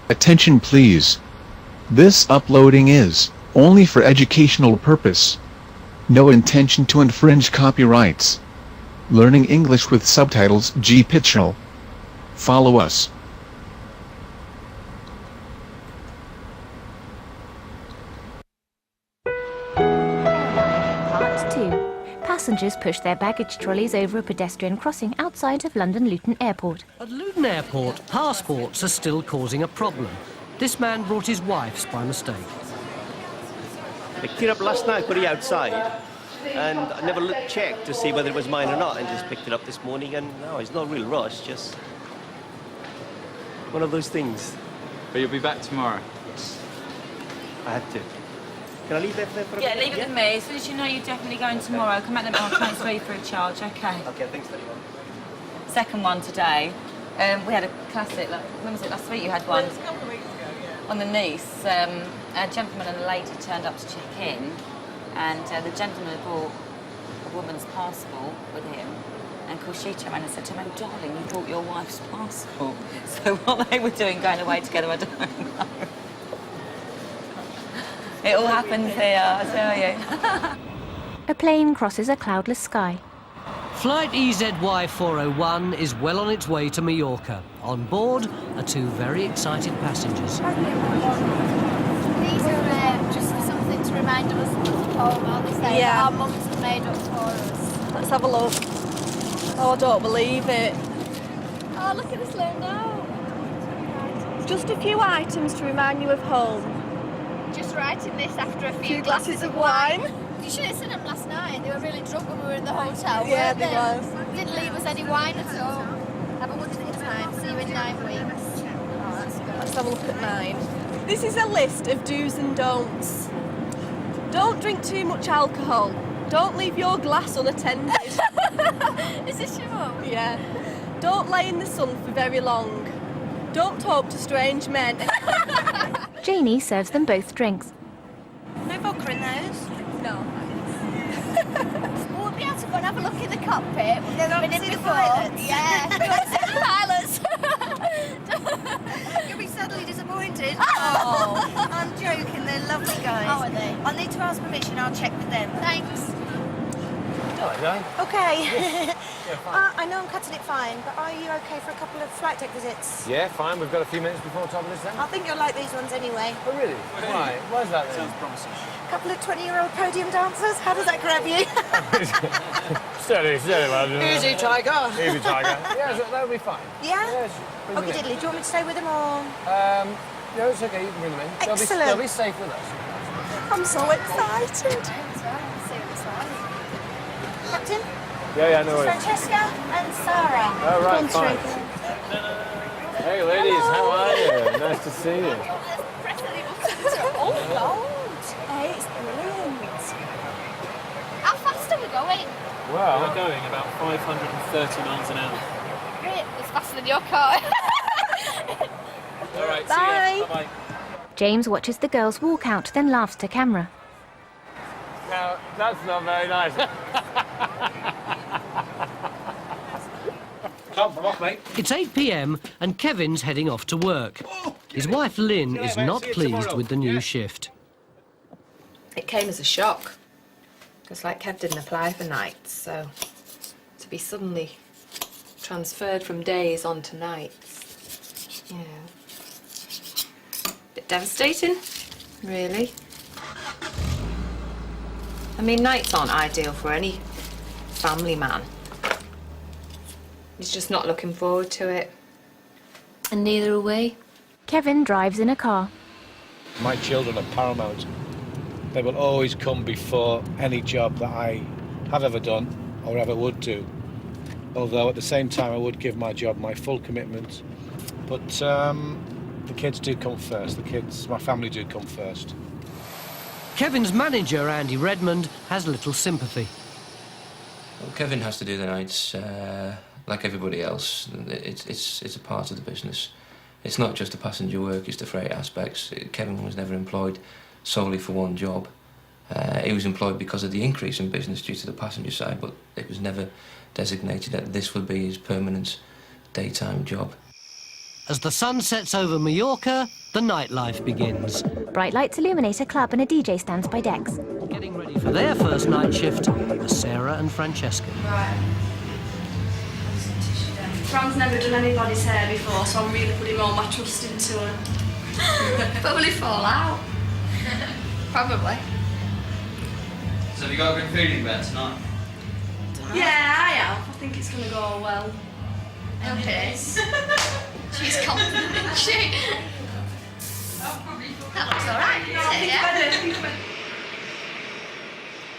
Attention please. This uploading is only for educational purpose. No intention to infringe copyrights. Learning English with Subtitles GPITRAL. Follow us. Part 2. Passengers push their baggage trolleys over a pedestrian crossing outside of London Luton Airport. At Luton Airport, passports are still causing a problem. This man brought his wife's by mistake. I picked it up last night, put it outside, and I never checked to see whether it was mine or not, and just picked it up this morning, and no, it's not a real rush, just one of those things. But you'll be back tomorrow? Yes. I have to. Can I leave that there for a minute? Yeah, leave it with me. As soon as you know you're definitely going tomorrow, come back and I'll transfer you for a charge, okay? Okay, thanks very much. Second one today. We had a classic, when was it, last week you had one? A couple of weeks ago, yeah. On the Nice, a gentleman and a lady turned up to check in, and the gentleman had brought a woman's passport with him, and of course she turned around and said to him, "Oh, darling, you brought your wife's passport." So what they were doing going away together, I don't know. It all happens here, I tell you. A plane crosses a cloudless sky. Flight EZY-401 is well on its way to Mallorca. On board are two very excited passengers. These are just something to remind us of home, aren't they? Yeah. Our mums have made up for us. Let's have a look. Oh, I don't believe it. Oh, look at this little note. Just a few items to remind you of home. Just writing this after a few glasses of wine. You should have seen them last night. They were really drunk when we were in the hotel. Yeah, weren't they were. Didn't leave us any wine at all. Have a wonderful time. See you in 9 weeks. Oh, that's good. Let's have a look at mine. This is a list of do's and don'ts. Don't drink too much alcohol. Don't leave your glass unattended. Is this your mum? Yeah. Don't lay in the sun for very long. Don't talk to strange men. Janie serves them both drinks. No vodka in those? No. We'll be able to go and have a look in the cockpit. We've never been in before. Yeah. We want to see the pilots. You'll be sadly disappointed. Oh. I'm joking, they're lovely guys. How are they? I'll need to ask permission, I'll check with them. Thanks. Okay. I know I'm cutting it fine, but are you okay for a couple of flight deck visits? Yeah, fine. We've got a few minutes before top of this then. I think you'll like these ones anyway. Oh, really? Why? Why's that then? Sounds promising. A couple of 20-year-old podium dancers. How does that grab you? steady, lad. Easy, Tiger. Easy, Tiger. Yeah, that'll be fine. Yeah? Yes. Bring Okay, them in. diddly. Do you want me to stay with them or...? No, it's okay. You can bring them in. Excellent. They'll be safe with us. I'm so excited. Captain? Yeah, no worries. Francesca and Sarah. Oh, right, Go on, fine. Teresa. Hey, ladies, how are you? Nice to see you. Oh, gold. Hey, it's brilliant. How fast are we going? Well, We're going about 530 miles an hour. Great. It's faster than your car. All right, Bye. see ya. Bye-bye. James watches the girls walk out, then laughs to camera. no, that's not very nice. Come on, mate. It's 8 p.m. and Kevin's heading off to work. His wife Lynn is not pleased with the new shift. It came as a shock, because like Kev didn't apply for nights, so to be suddenly transferred from days on to nights, yeah, bit devastating, really. I mean, nights aren't ideal for any family man. He's just not looking forward to it, and neither are we. Kevin drives in a car. My children are paramount. They will always come before any job that I have ever done or ever would do. Although at the same time I would give my job my full commitment. But the kids do come first. My family do come first. Kevin's manager, Andy Redmond, has little sympathy. Well, Kevin has to do the nights like everybody else. It's a part of the business. It's not just the passenger work, it's the freight aspects. Kevin was never employed solely for one job. He was employed because of the increase in business due to the passenger side, but it was never designated that this would be his permanent daytime job. As the sun sets over Mallorca, the nightlife begins. Bright lights illuminate a club and a DJ stands by decks. Getting ready for their first night shift are Sarah and Francesca. Right. Fran's never done anybody's hair before, so I'm really putting all my trust into her. Probably fall out. Probably. So have you got a good feeling about tonight? Yeah, I have. I think it's going to go well. Okay. She's confident, isn't she? That looks alright, doesn't it? Yeah?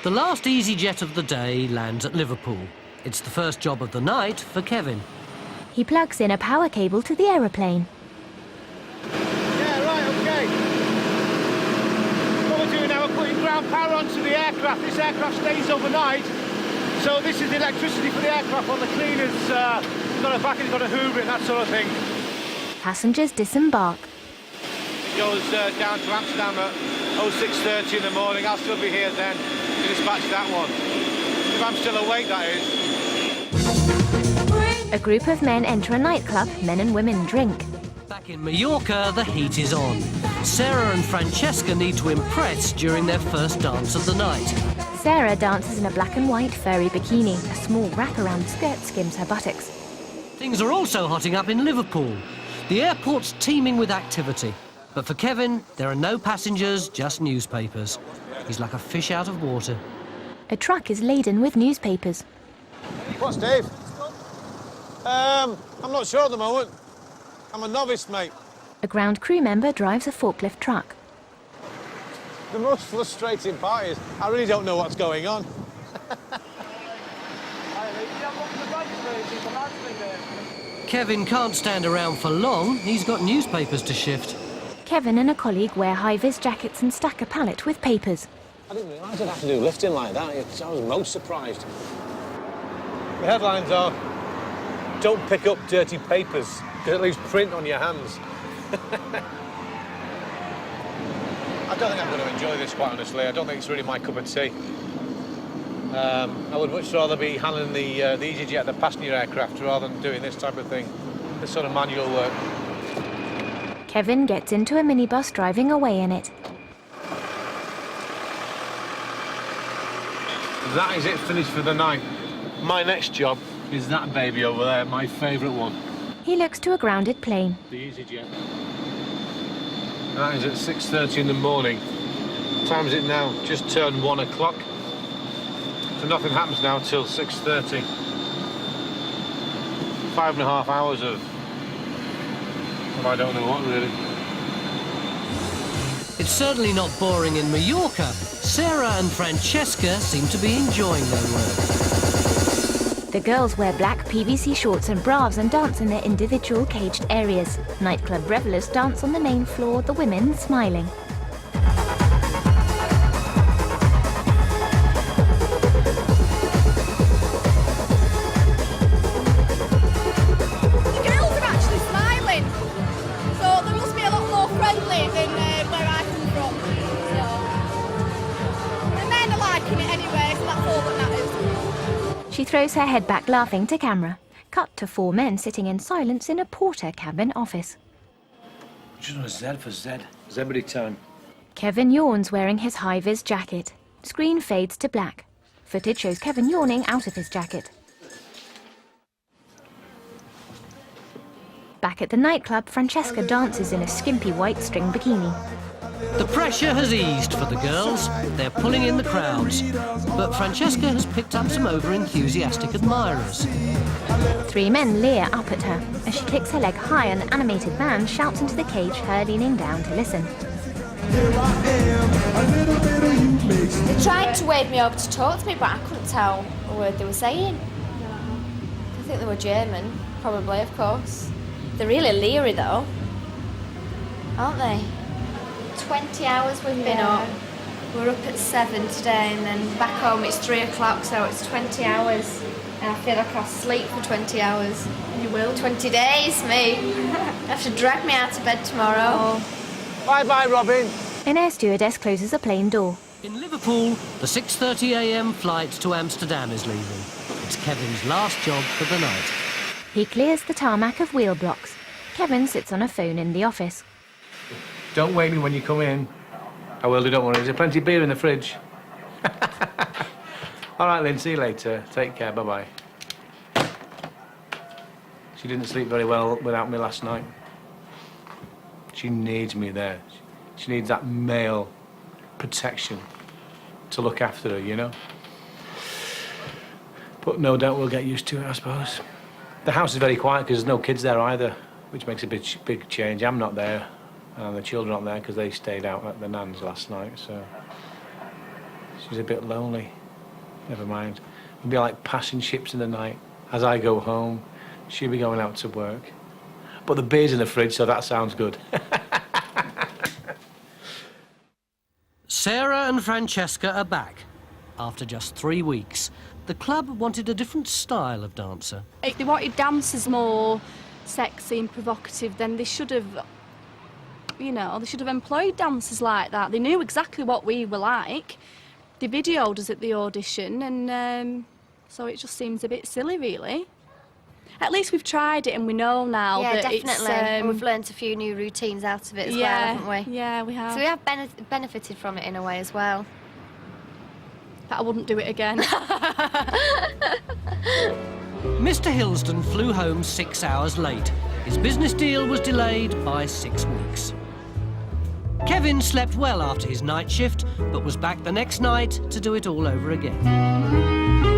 The last EasyJet of the day lands at Liverpool. It's the first job of the night for Kevin. He plugs in a power cable to the aeroplane. Yeah, right, OK. What we're doing now, we're putting ground power onto the aircraft. This aircraft stays overnight. So this is the electricity for the aircraft on the cleaners. He's got a vacuum, he's got a hoover and that sort of thing. Passengers disembark. It goes down to Amsterdam at 06:30 in the morning. I'll still be here then to dispatch that one. If I'm still awake, that is. A group of men enter a nightclub. Men and women drink. Back in Mallorca, the heat is on. Sarah and Francesca need to impress during their first dance of the night. Sarah dances in a black and white furry bikini. A small wraparound skirt skims her buttocks. Things are also hotting up in Liverpool. The airport's teeming with activity. But for Kevin, there are no passengers, just newspapers. He's like a fish out of water. A truck is laden with newspapers. What's Dave? I'm not sure at the moment. I'm a novice, mate. A ground crew member drives a forklift truck. The most frustrating part is I really don't know what's going on. Kevin can't stand around for long. He's got newspapers to shift. Kevin and a colleague wear high-vis jackets and stack a pallet with papers. I didn't realise I'd have to do lifting like that. I was most surprised. The headlines are, "Don't pick up dirty papers, because at least print on your hands." I don't think I'm going to enjoy this, quite honestly. I don't think it's really my cup of tea. I would much rather be handling the EasyJet, the passenger aircraft, rather than doing this type of thing, this sort of manual work. Kevin gets into a minibus driving away in it. That is it, finished for the night. My next job is that baby over there, my favourite one. He looks to a grounded plane. The EasyJet. That is at 6:30 in the morning. What time is it now? Just turned 1 o'clock. So nothing happens now till 6:30. 5.5 hours of... well, I don't know what, really. It's certainly not boring in Mallorca. Sarah and Francesca seem to be enjoying their work. The girls wear black PVC shorts and bras and dance in their individual caged areas. Nightclub revelers dance on the main floor, the women smiling. The girls are actually smiling, so they must be a lot more friendly than where I come from. So the men are liking it anyway, so that's all that matters. She throws her head back laughing to camera. Cut to 4 men sitting in silence in a porter cabin office. Just on a Z for Z. Zebedee time. Kevin yawns wearing his high-vis jacket. Screen fades to black. Footage shows Kevin yawning out of his jacket. Back at the nightclub, Francesca dances in a skimpy white string bikini. The pressure has eased for the girls. They're pulling in the crowds. But Francesca has picked up some over-enthusiastic admirers. 3 men leer up at her. As she kicks her leg high, an animated man shouts into the cage, her leaning down to listen. They tried to wave me over to talk to me, but I couldn't tell a word they were saying. I think they were German, probably, of course. They're really leery, though, aren't they? 20 hours we've been up. We're up at 7 today, and then back home it's 3 o'clock, so it's 20 hours. And I feel like I'll sleep for 20 hours. You will? 20 days, me. You have to drag me out of bed tomorrow. Bye-bye, Robin. An air stewardess closes a plane door. In Liverpool, the 6:30 a.m. flight to Amsterdam is leaving. It's Kevin's last job for the night. He clears the tarmac of wheel blocks. Kevin sits on a phone in the office. Don't wake me when you come in. I will do, don't worry. There's plenty of beer in the fridge. All right, Lynn, see you later. Take care, bye-bye. She didn't sleep very well without me last night. She needs me there. She needs that male protection to look after her, you know? But no doubt we'll get used to it, I suppose. The house is very quiet because there's no kids there either, which makes a big change. I'm not there, and the children aren't there because they stayed out at the nan's last night, so she's a bit lonely. Never mind. We'll be like passing ships in the night. As I go home, she'll be going out to work. But the beer's in the fridge, so that sounds good. Sarah and Francesca are back. After just 3 weeks, the club wanted a different style of dancer. If they wanted dancers more sexy and provocative, then they should have, you know, they should have employed dancers like that. They knew exactly what we were like. They videoed us at the audition, and so it just seems a bit silly, really. At least we've tried it and we know now that definitely. it's... And we've learnt a few new routines out of it as well, haven't we? Yeah, we have. So we have benefited from it in a way as well. But I wouldn't do it again. Mr. Hillsden flew home 6 hours late. His business deal was delayed by 6 weeks. Kevin slept well after his night shift, but was back the next night to do it all over again.